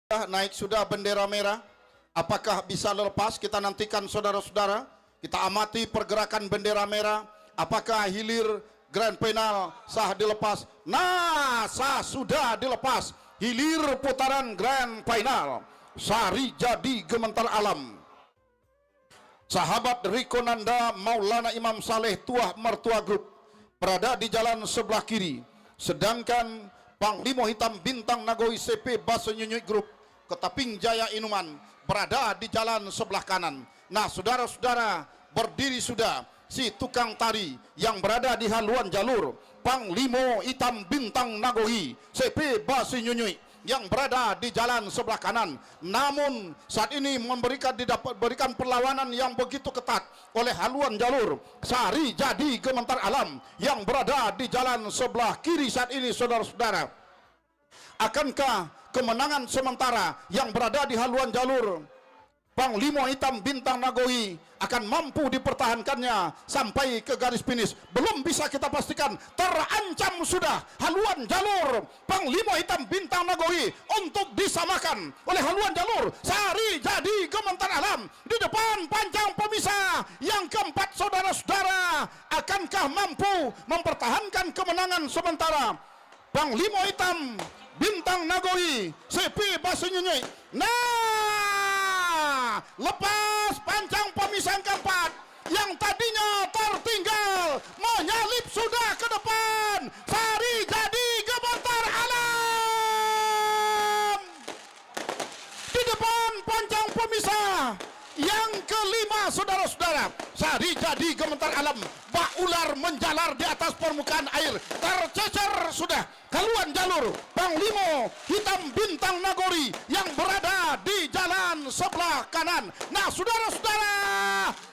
Naik sudah bendera merah. Apakah bisa lepas? Kita nantikan saudara-saudara. Kita amati pergerakan bendera merah. Apakah hilir grand final sah dilepas? Nah, sah sudah dilepas. Hilir putaran grand final. Sari Jadi Gementar Alam. Sahabat Riko Nanda Maulana Imam Saleh Tuah Mertua Group berada di jalan sebelah kiri. Sedangkan Panglima Hitam Bintang Nagoi CP Baso Nyunyuk Group Ketaping Jaya Inuman berada di jalan sebelah kanan. Nah, saudara-saudara, berdiri sudah si tukang tari yang berada di haluan jalur Panglima Hitam Bintang Nagoi CP Baso Nyunyuk yang berada di jalan sebelah kanan. Namun saat ini berikan perlawanan yang begitu ketat oleh haluan jalur Sari Jadi Gementar Alam yang berada di jalan sebelah kiri saat ini, saudara-saudara. Akankah kemenangan sementara yang berada di haluan jalur Panglima Hitam Bintang Nagoi akan mampu dipertahankannya sampai ke garis finish? Belum bisa kita pastikan. Terancam sudah haluan jalur Panglima Hitam Bintang Nagoi untuk disamakan oleh haluan jalur Sari Jadi Gementar Alam di depan pancang pemisah yang keempat, saudara-saudara. Akankah mampu mempertahankan kemenangan sementara Panglima Hitam Bintang Nagoi CP Baso Nyunyuk? Nah, lepas pancang pemisah keempat yang tadinya tertinggal menyalip sudah ke depan Sari Jadi Gementar Alam di depan pancang pemisah yang kelima, saudara-saudara. Sari Jadi Gementar Alam bak ular menjalar di atas permukaan air, tercecer sudah haluan jalur Panglima Hitam Bintang Nagoi yang berada di jalan sebelah kanan. Nah, saudara-saudara,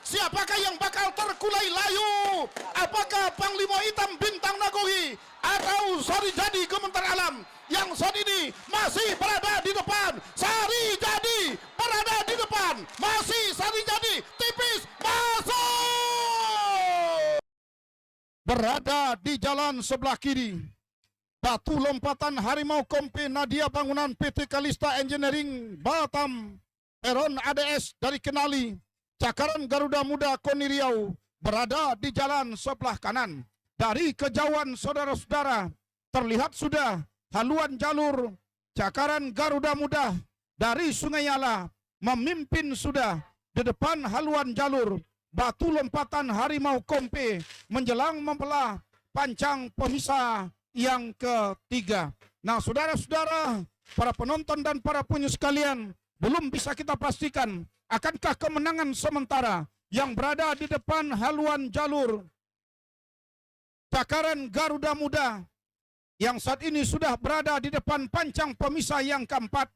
siapakah yang bakal terkulai layu? Apakah Panglima Hitam Bintang Nagoi atau Sari Jadi Gementar Alam yang saat ini masih berada di depan? Sari Jadi berada di depan, masih Sari Jadi tipis masuk. Berada di jalan sebelah kiri batu lompatan Harimau Kompe Nadia Bangunan PT Kalista Engineering Batam, Peron ADS dari Kenali, Cakaran Garuda Muda Koni Riau berada di jalan sebelah kanan. Dari kejauhan, saudara-saudara, terlihat sudah haluan jalur Cakaran Garuda Muda dari Sungai Yala memimpin sudah di depan haluan jalur batu lompatan Harimau Kompe menjelang membelah pancang pemisah yang ketiga. Nah, saudara-saudara, para penonton dan para penyu sekalian, belum bisa kita pastikan akankah kemenangan sementara yang berada di depan haluan jalur Cakaran Garuda Muda yang saat ini sudah berada di depan pancang pemisah yang keempat,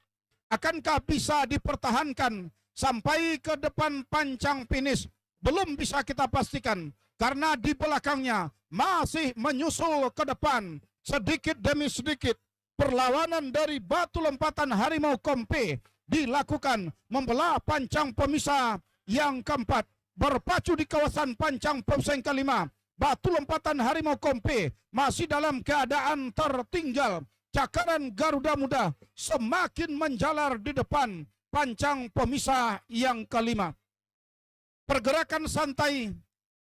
akankah bisa dipertahankan sampai ke depan pancang finish? Belum bisa kita pastikan karena di belakangnya masih menyusul ke depan sedikit demi sedikit. Perlawanan dari batu lompatan Harimau Kompe dilakukan membelah pancang pemisah yang keempat. Berpacu di kawasan pancang pemisah yang kelima, batu lompatan Harimau Kompe masih dalam keadaan tertinggal. Cakaran Garuda Muda semakin menjalar di depan pancang pemisah yang kelima. Pergerakan santai,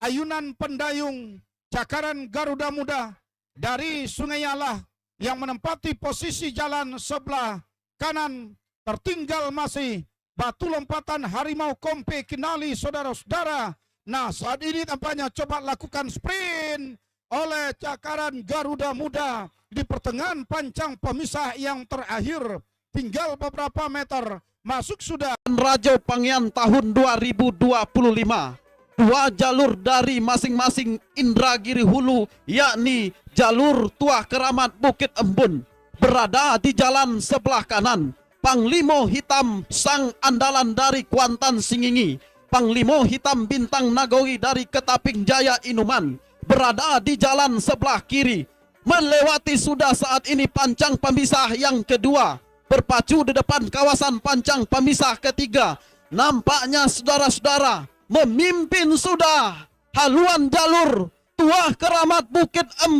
ayunan pendayung Cakaran Garuda Muda dari Sungai Yala yang menempati posisi jalan sebelah kanan. Tertinggal masih batu lompatan Harimau Kompe Kenali, saudara-saudara. Nah, saat ini tampaknya coba lakukan sprint oleh Cakaran Garuda Muda di pertengahan pancang pemisah yang terakhir. Tinggal beberapa meter masuk sudah Raja Pangyan tahun 2025. Dua jalur dari masing-masing Indragiri Hulu, yakni jalur Tuah Keramat Bukit Embun, berada di jalan sebelah kanan. Panglima Hitam sang andalan dari Kuantan Singingi, Panglima Hitam Bintang Nagoi dari Ketaping Jaya Inuman, berada di jalan sebelah kiri. Melewati sudah saat ini pancang pemisah yang kedua, berpacu di depan kawasan pancang pemisah ketiga. Nampaknya saudara-saudara, memimpin sudah haluan jalur Tuah Keramat Bukit Embun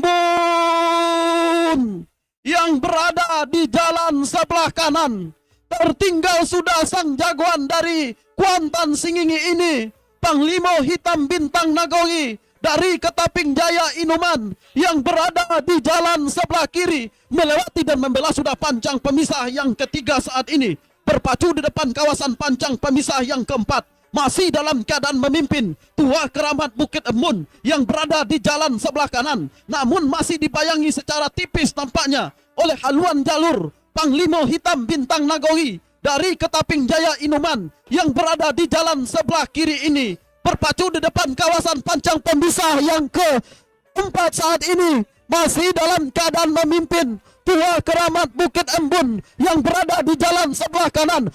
yang berada di jalan sebelah kanan. Tertinggal sudah sang jagoan dari Kuantan Singingi ini, Panglima Hitam Bintang Nagori dari Ketaping Jaya Inuman yang berada di jalan sebelah kiri, melewati dan membela sudah pancang pemisah yang ketiga saat ini, berpacu di depan kawasan pancang pemisah yang keempat. Masih dalam keadaan memimpin Tua Keramat Bukit Embun yang berada di jalan sebelah kanan, namun masih dibayangi secara tipis tampaknya oleh haluan jalur Panglima Hitam Bintang Nagori dari Ketaping Jaya Inuman yang berada di jalan sebelah kiri ini, berpacu di depan kawasan pancang pemisah yang keempat saat ini, masih dalam keadaan memimpin Tua Keramat Bukit Embun yang berada di jalan sebelah kanan.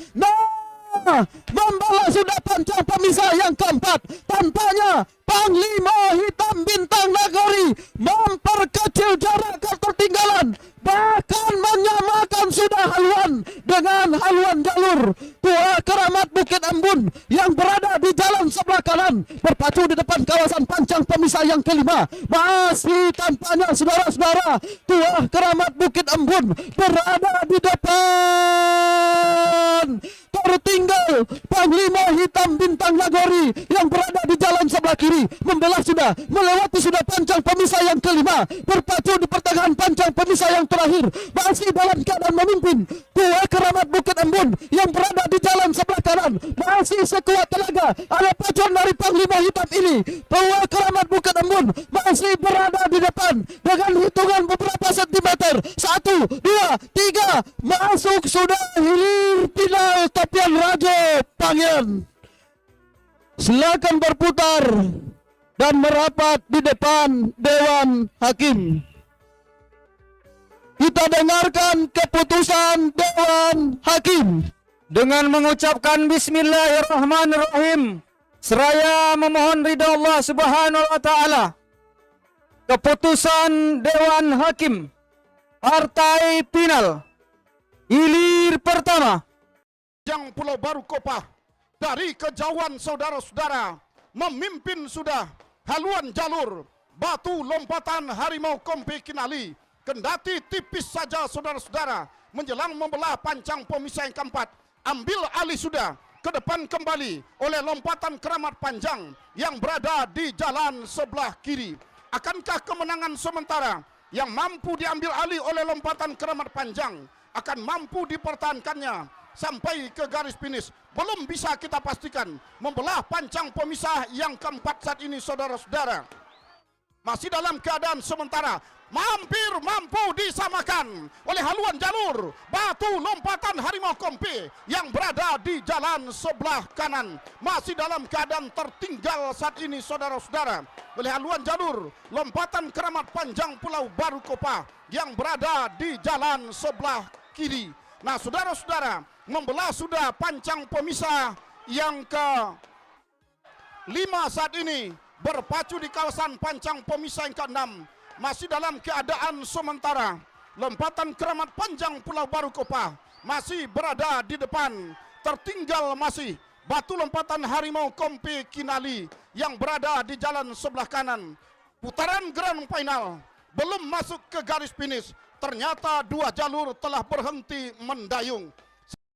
Membalas sudah pancang pemisah yang keempat. Tampaknya Panglima Hitam Bintang Nagori memperkecil jarak ketertinggalan, bahkan menyamakan sudah haluan dengan haluan jalur Tua Keramat Bukit Embun yang berada di jalan sebelah kanan, berpacu di depan kawasan pancang pemisah yang kelima. Masih tampaknya saudara-saudara Tua Keramat Bukit Embun berada di depan. Tertinggal Panglima Hitam Bintang Nagori yang berada di jalan sebelah kiri, membelah sudah, melewati sudah pancang pemisah yang kelima, berpacu di pertengahan pancang pemisah yang terakhir, masih dalam keadaan memimpin Tua Keramat Bukit Embun yang berada di jalan sebelah kanan, masih sekuat tenaga. Ada pacuan dari Panglima Hitam ini. Tua Keramat Bukit Embun masih berada di depan dengan hitungan beberapa sentimeter. 1, 2, 3, masuk sudah hilir final Tapian Rajo Pangian. Silakan berputar dan merapat di depan Dewan Hakim. Kita dengarkan keputusan Dewan Hakim. Dengan mengucapkan Bismillahirrahmanirrahim, seraya memohon ridha Allah Subhanahu wa taala, keputusan Dewan Hakim Partai Final hilir pertama, Yang Pulau Baru Kopah dari kejauhan saudara-saudara memimpin sudah haluan jalur batu lompatan harimau Kompi Kinali, kendati tipis saja saudara-saudara menjelang membelah pancang pemisah yang keempat, ambil alih sudah ke depan kembali oleh lompatan Keramat Panjang yang berada di jalan sebelah kiri. Akankah kemenangan sementara yang mampu diambil alih oleh lompatan Keramat Panjang akan mampu dipertahankannya sampai ke garis finish? Belum bisa kita pastikan. Membelah pancang pemisah yang keempat saat ini saudara-saudara masih dalam keadaan sementara, hampir mampu disamakan oleh haluan jalur batu lompatan harimau Kompi yang berada di jalan sebelah kanan, masih dalam keadaan tertinggal saat ini saudara-saudara oleh haluan jalur lompatan Keramat Panjang Pulau Baru Kopah yang berada di jalan sebelah kiri. Nah saudara-saudara, membelah sudah pancang pemisah yang ke-5 saat ini, berpacu di kawasan pancang pemisah yang ke-6, masih dalam keadaan sementara. Lompatan Keramat Panjang Pulau Baru Kopah masih berada di depan. Tertinggal masih batu lompatan harimau Kompi Kinali yang berada di jalan sebelah kanan. Putaran grand final belum masuk ke garis finish. Ternyata dua jalur telah berhenti mendayung.